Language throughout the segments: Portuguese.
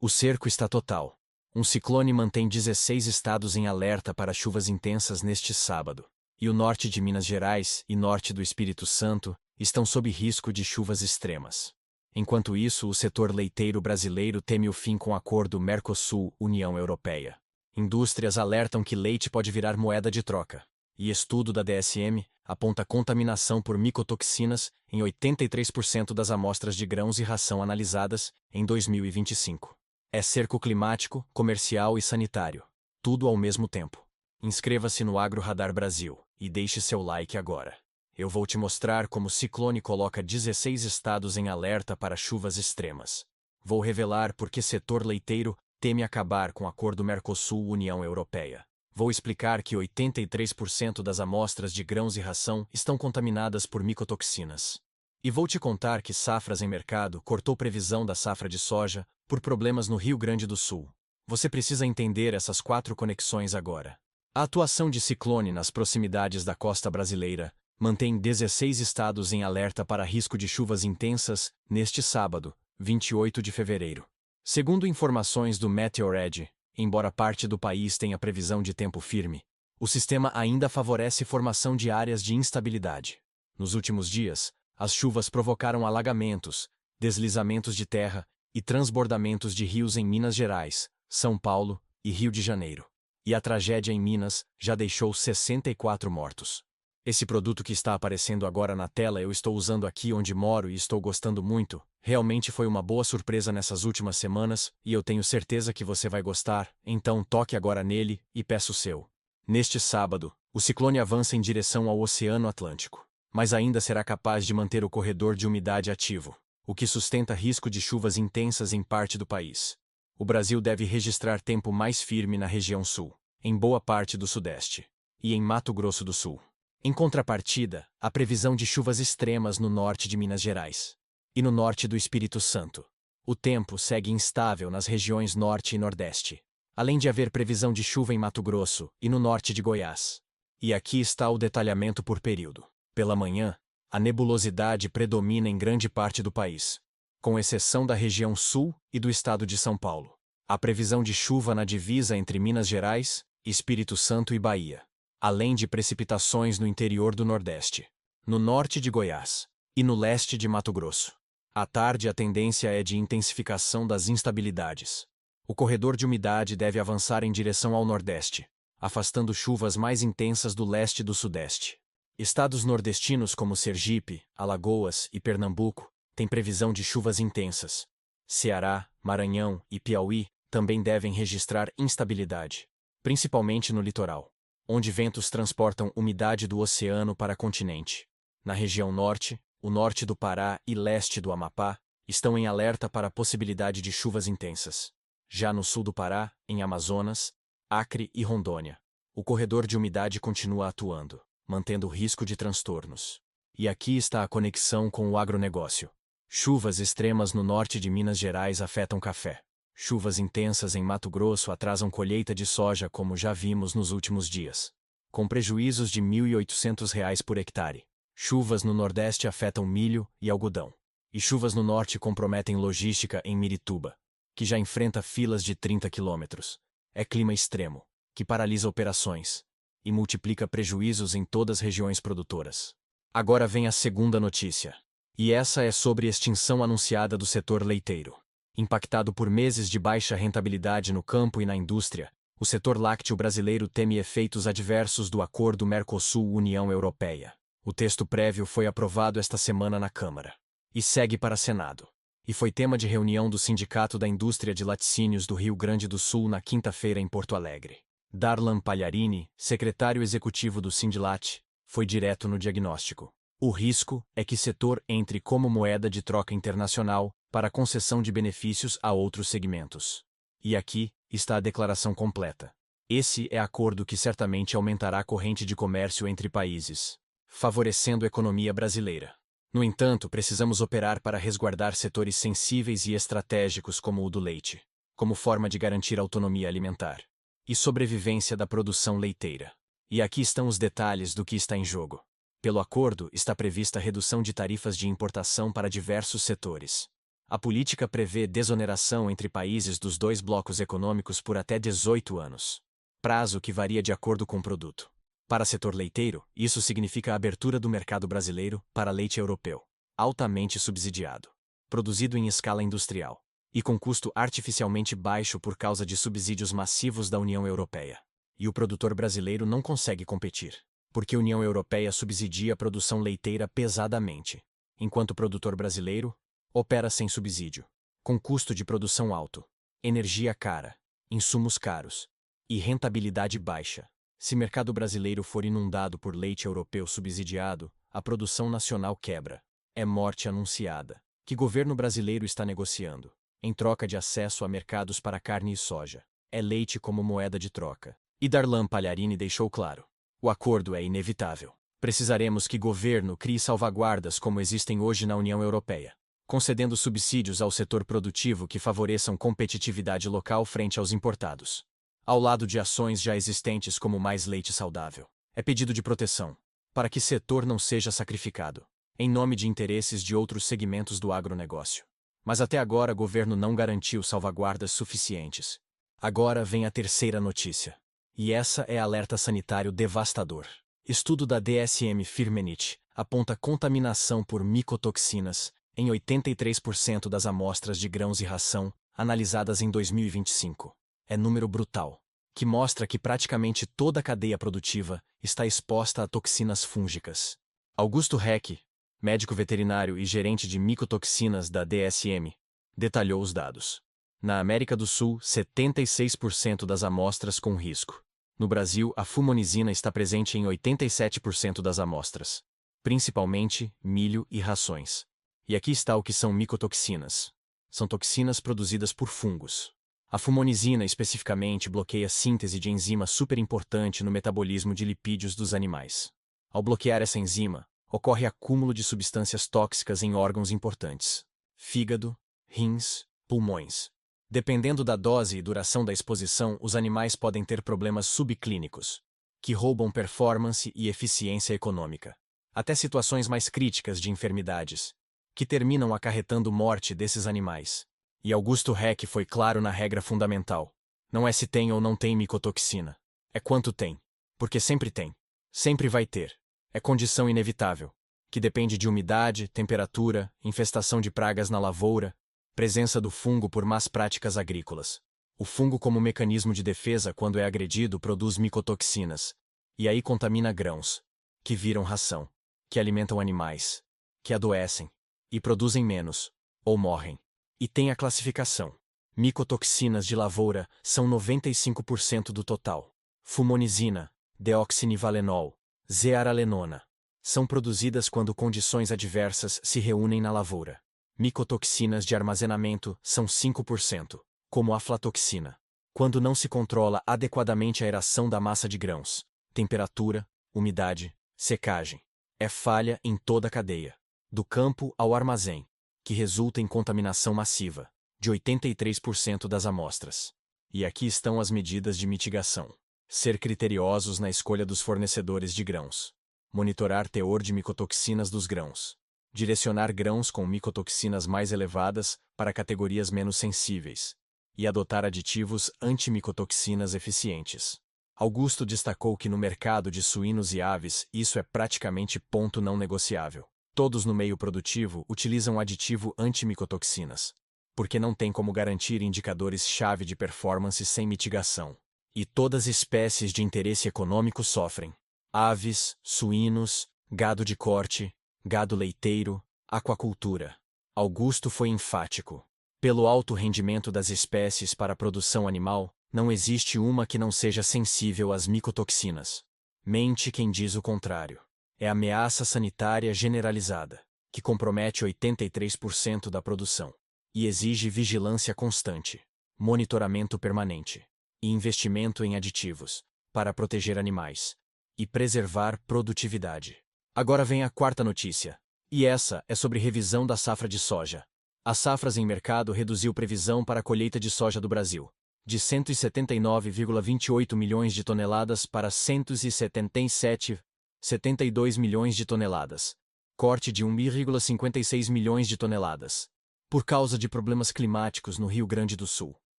O cerco está total. Um ciclone mantém 16 estados em alerta para chuvas intensas neste sábado. E o norte de Minas Gerais e norte do Espírito Santo estão sob risco de chuvas extremas. Enquanto isso, o setor leiteiro brasileiro teme o fim com o acordo Mercosul-União Europeia. Indústrias alertam que leite pode virar moeda de troca. E estudo da DSM aponta contaminação por micotoxinas em 83% das amostras de grãos e ração analisadas em 2025. É cerco climático, comercial e sanitário. Tudo ao mesmo tempo. Inscreva-se no Agro Radar Brasil e deixe seu like agora. Eu vou te mostrar como o ciclone coloca 16 estados em alerta para chuvas extremas. Vou revelar por que setor leiteiro teme acabar com o acordo Mercosul-União Europeia. Vou explicar que 83% das amostras de grãos e ração estão contaminadas por micotoxinas. E vou te contar que Safras em Mercado cortou previsão da safra de soja por problemas no Rio Grande do Sul. Você precisa entender essas 4 conexões agora. A atuação de ciclone nas proximidades da costa brasileira mantém 16 estados em alerta para risco de chuvas intensas neste sábado, 28 de fevereiro. Segundo informações do Meteorred, embora parte do país tenha previsão de tempo firme, o sistema ainda favorece formação de áreas de instabilidade. Nos últimos dias, as chuvas provocaram alagamentos, deslizamentos de terra e transbordamentos de rios em Minas Gerais, São Paulo e Rio de Janeiro. E a tragédia em Minas já deixou 64 mortos. Esse produto que está aparecendo agora na tela eu estou usando aqui onde moro e estou gostando muito. Realmente foi uma boa surpresa nessas últimas semanas e eu tenho certeza que você vai gostar, então toque agora nele e peça o seu. Neste sábado, o ciclone avança em direção ao Oceano Atlântico, mas ainda será capaz de manter o corredor de umidade ativo, o que sustenta risco de chuvas intensas em parte do país. O Brasil deve registrar tempo mais firme na região sul, em boa parte do sudeste, e em Mato Grosso do Sul. Em contrapartida, há previsão de chuvas extremas no norte de Minas Gerais e no norte do Espírito Santo. O tempo segue instável nas regiões norte e nordeste, além de haver previsão de chuva em Mato Grosso e no norte de Goiás. E aqui está o detalhamento por período. Pela manhã, a nebulosidade predomina em grande parte do país, com exceção da região sul e do estado de São Paulo. Há previsão de chuva na divisa entre Minas Gerais, Espírito Santo e Bahia, além de precipitações no interior do Nordeste, no norte de Goiás e no leste de Mato Grosso. À tarde, a tendência é de intensificação das instabilidades. O corredor de umidade deve avançar em direção ao Nordeste, afastando chuvas mais intensas do leste e do Sudeste. Estados nordestinos como Sergipe, Alagoas e Pernambuco têm previsão de chuvas intensas. Ceará, Maranhão e Piauí também devem registrar instabilidade, principalmente no litoral, onde ventos transportam umidade do oceano para o continente. Na região norte, o norte do Pará e leste do Amapá estão em alerta para a possibilidade de chuvas intensas. Já no sul do Pará, em Amazonas, Acre e Rondônia, o corredor de umidade continua atuando, mantendo o risco de transtornos. E aqui está a conexão com o agronegócio. Chuvas extremas no norte de Minas Gerais afetam café. Chuvas intensas em Mato Grosso atrasam colheita de soja, como já vimos nos últimos dias, com prejuízos de R$ 1.800 por hectare. Chuvas no Nordeste afetam milho e algodão. E chuvas no Norte comprometem logística em Mirituba, que já enfrenta filas de 30 quilômetros. É clima extremo, que paralisa operações e multiplica prejuízos em todas as regiões produtoras. Agora vem a segunda notícia. E essa é sobre extinção anunciada do setor leiteiro. Impactado por meses de baixa rentabilidade no campo e na indústria, o setor lácteo brasileiro teme efeitos adversos do acordo Mercosul-União Europeia. O texto prévio foi aprovado esta semana na Câmara e segue para Senado. E foi tema de reunião do Sindicato da Indústria de Laticínios do Rio Grande do Sul na quinta-feira em Porto Alegre. Darlan Palharini, secretário executivo do Sindilat, foi direto no diagnóstico. O risco é que o setor entre como moeda de troca internacional para concessão de benefícios a outros segmentos. E aqui está a declaração completa. Esse é acordo que certamente aumentará a corrente de comércio entre países, favorecendo a economia brasileira. No entanto, precisamos operar para resguardar setores sensíveis e estratégicos como o do leite, como forma de garantir autonomia alimentar e sobrevivência da produção leiteira. E aqui estão os detalhes do que está em jogo. Pelo acordo, está prevista a redução de tarifas de importação para diversos setores. A política prevê desoneração entre países dos dois blocos econômicos por até 18 anos. Prazo que varia de acordo com o produto. Para setor leiteiro, isso significa a abertura do mercado brasileiro para leite europeu, altamente subsidiado, produzido em escala industrial, e com custo artificialmente baixo por causa de subsídios massivos da União Europeia. E o produtor brasileiro não consegue competir, porque a União Europeia subsidia a produção leiteira pesadamente, enquanto o produtor brasileiro opera sem subsídio, com custo de produção alto, energia cara, insumos caros e rentabilidade baixa. Se o mercado brasileiro for inundado por leite europeu subsidiado, a produção nacional quebra. É morte anunciada, que o governo brasileiro está negociando, em troca de acesso a mercados para carne e soja. É leite como moeda de troca. E Darlan Palharini deixou claro: o acordo é inevitável. Precisaremos que o governo crie salvaguardas como existem hoje na União Europeia, concedendo subsídios ao setor produtivo que favoreçam competitividade local frente aos importados, ao lado de ações já existentes como mais leite saudável. É pedido de proteção, para que o setor não seja sacrificado, em nome de interesses de outros segmentos do agronegócio. Mas até agora o governo não garantiu salvaguardas suficientes. Agora vem a terceira notícia. E essa é alerta sanitário devastador. Estudo da DSM-Firmenich aponta contaminação por micotoxinas em 83% das amostras de grãos e ração analisadas em 2025. É número brutal, que mostra que praticamente toda a cadeia produtiva está exposta a toxinas fúngicas. Augusto Heck, médico veterinário e gerente de micotoxinas da DSM, detalhou os dados. Na América do Sul, 76% das amostras com risco. No Brasil, a fumonizina está presente em 87% das amostras, principalmente milho e rações. E aqui está o que são micotoxinas. São toxinas produzidas por fungos. A fumonizina especificamente bloqueia a síntese de enzima super importante no metabolismo de lipídios dos animais. Ao bloquear essa enzima, ocorre acúmulo de substâncias tóxicas em órgãos importantes: fígado, rins, pulmões. Dependendo da dose e duração da exposição, os animais podem ter problemas subclínicos, que roubam performance e eficiência econômica, até situações mais críticas de enfermidades, que terminam acarretando morte desses animais. E Augusto Heck foi claro na regra fundamental: não é se tem ou não tem micotoxina, é quanto tem. Porque sempre tem. Sempre vai ter. É condição inevitável, que depende de umidade, temperatura, infestação de pragas na lavoura, presença do fungo por más práticas agrícolas. O fungo, como mecanismo de defesa quando é agredido, produz micotoxinas, e aí contamina grãos, que viram ração, que alimentam animais, que adoecem, e produzem menos, ou morrem. E tem a classificação. Micotoxinas de lavoura são 95% do total. Fumonizina, deoxinivalenol, zearalenona. São produzidas quando condições adversas se reúnem na lavoura. Micotoxinas de armazenamento são 5%, como a aflatoxina. Quando não se controla adequadamente a aeração da massa de grãos, temperatura, umidade, secagem. É falha em toda a cadeia, do campo ao armazém, que resulta em contaminação massiva, de 83% das amostras. E aqui estão as medidas de mitigação. Ser criteriosos na escolha dos fornecedores de grãos. Monitorar teor de micotoxinas dos grãos. Direcionar grãos com micotoxinas mais elevadas para categorias menos sensíveis. E adotar aditivos antimicotoxinas eficientes. Augusto destacou que no mercado de suínos e aves isso é praticamente ponto não negociável. Todos no meio produtivo utilizam aditivo antimicotoxinas, porque não tem como garantir indicadores-chave de performance sem mitigação. E todas as espécies de interesse econômico sofrem. Aves, suínos, gado de corte, gado leiteiro, aquacultura. Augusto foi enfático. Pelo alto rendimento das espécies para a produção animal, não existe uma que não seja sensível às micotoxinas. Mente quem diz o contrário. É ameaça sanitária generalizada, que compromete 83% da produção. E exige vigilância constante, monitoramento permanente e investimento em aditivos, para proteger animais e preservar produtividade. Agora vem a quarta notícia, e essa é sobre revisão da safra de soja. As safras em mercado reduziu previsão para a colheita de soja do Brasil, de 179,28 milhões de toneladas para 177,72 milhões de toneladas, corte de 1,56 milhões de toneladas. por causa de problemas climáticos no Rio Grande do Sul.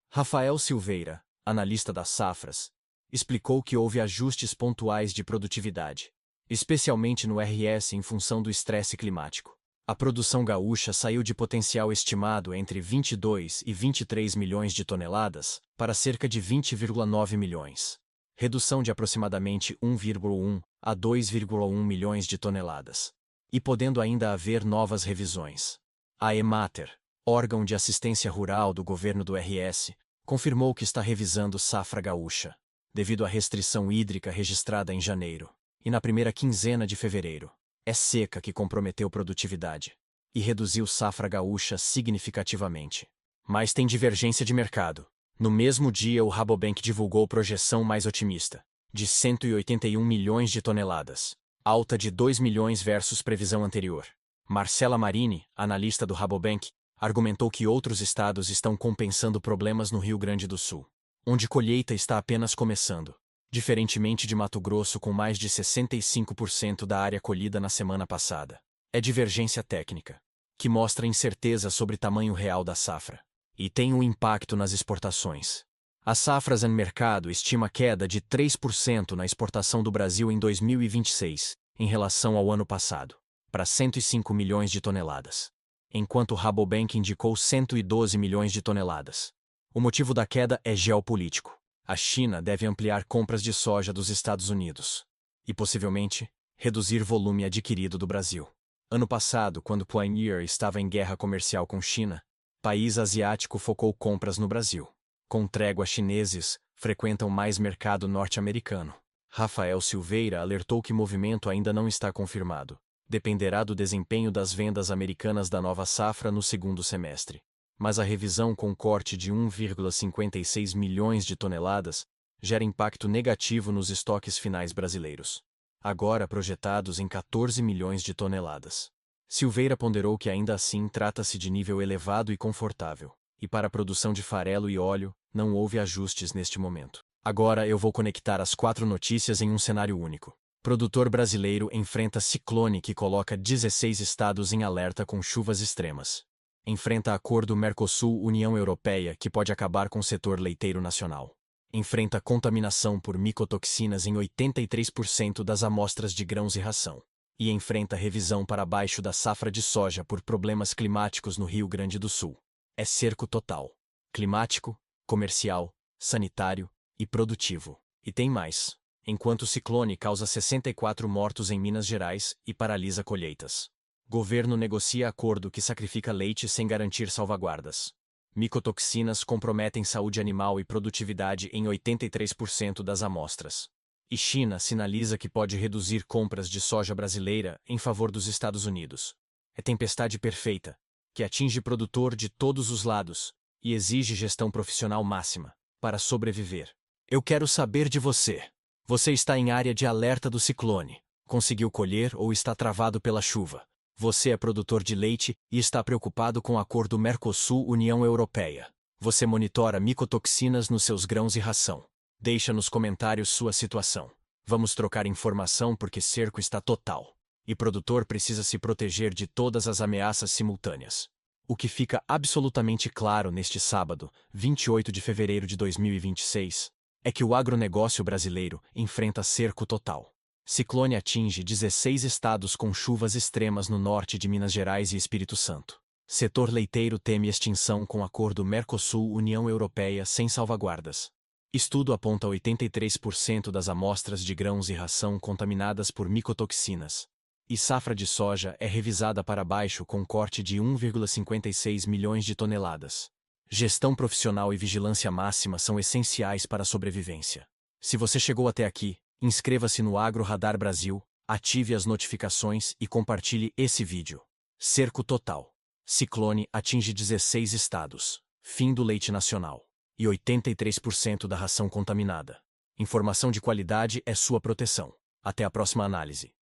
Rafael Silveira, analista das safras, explicou que houve ajustes pontuais de produtividade, especialmente no RS em função do estresse climático. A produção gaúcha saiu de potencial estimado entre 22 e 23 milhões de toneladas para cerca de 20,9 milhões. Redução de aproximadamente 1,1 a 2,1 milhões de toneladas. E podendo ainda haver novas revisões. A Emater, órgão de assistência rural do governo do RS, confirmou que está revisando safra gaúcha, devido à restrição hídrica registrada em janeiro, e na primeira quinzena de fevereiro. É seca que comprometeu produtividade e reduziu safra gaúcha significativamente. Mas tem divergência de mercado. No mesmo dia, o Rabobank divulgou projeção mais otimista, de 181 milhões de toneladas, alta de 2 milhões versus previsão anterior. Marcela Marini, analista do Rabobank, argumentou que outros estados estão compensando problemas no Rio Grande do Sul, onde colheita está apenas começando, diferentemente de Mato Grosso com mais de 65% da área colhida na semana passada. É divergência técnica, que mostra incerteza sobre tamanho real da safra, e tem um impacto nas exportações. A Safras and Mercado estima queda de 3% na exportação do Brasil em 2026, em relação ao ano passado, para 105 milhões de toneladas, enquanto o Rabobank indicou 112 milhões de toneladas. O motivo da queda é geopolítico. A China deve ampliar compras de soja dos Estados Unidos e, possivelmente, reduzir volume adquirido do Brasil. Ano passado, quando Pioneer estava em guerra comercial com China, país asiático focou compras no Brasil. Com trégua, chineses frequentam mais mercado norte-americano. Rafael Silveira alertou que o movimento ainda não está confirmado. Dependerá do desempenho das vendas americanas da nova safra no segundo semestre. Mas a revisão com corte de 1,56 milhões de toneladas gera impacto negativo nos estoques finais brasileiros, agora projetados em 14 milhões de toneladas. Silveira ponderou que ainda assim trata-se de nível elevado e confortável, e para a produção de farelo e óleo, não houve ajustes neste momento. Agora eu vou conectar as 4 notícias em um cenário único. Produtor brasileiro enfrenta ciclone que coloca 16 estados em alerta com chuvas extremas. Enfrenta acordo Mercosul-União Europeia que pode acabar com o setor leiteiro nacional. Enfrenta contaminação por micotoxinas em 83% das amostras de grãos e ração. E enfrenta revisão para baixo da safra de soja por problemas climáticos no Rio Grande do Sul. É cerco total. Climático, comercial, sanitário e produtivo. E tem mais. Enquanto o ciclone causa 64 mortos em Minas Gerais e paralisa colheitas. Governo negocia acordo que sacrifica leite sem garantir salvaguardas. Micotoxinas comprometem saúde animal e produtividade em 83% das amostras. E China sinaliza que pode reduzir compras de soja brasileira em favor dos Estados Unidos. É tempestade perfeita, que atinge produtor de todos os lados e exige gestão profissional máxima para sobreviver. Eu quero saber de você. Você está em área de alerta do ciclone, conseguiu colher ou está travado pela chuva? Você é produtor de leite e está preocupado com o acordo Mercosul-União Europeia. Você monitora micotoxinas nos seus grãos e ração. Deixa nos comentários sua situação. Vamos trocar informação porque cerco está total. E produtor precisa se proteger de todas as ameaças simultâneas. O que fica absolutamente claro neste sábado, 28 de fevereiro de 2026, é que o agronegócio brasileiro enfrenta cerco total. Ciclone atinge 16 estados com chuvas extremas no norte de Minas Gerais e Espírito Santo. Setor leiteiro teme extinção com acordo Mercosul-União Europeia sem salvaguardas. Estudo aponta 83% das amostras de grãos e ração contaminadas por micotoxinas. E safra de soja é revisada para baixo com corte de 1,56 milhões de toneladas. Gestão profissional e vigilância máxima são essenciais para a sobrevivência. Se você chegou até aqui, inscreva-se no Agro Radar Brasil, ative as notificações e compartilhe esse vídeo. Cerco total. Ciclone atinge 16 estados. Fim do leite nacional. E 83% da ração contaminada. Informação de qualidade é sua proteção. Até a próxima análise.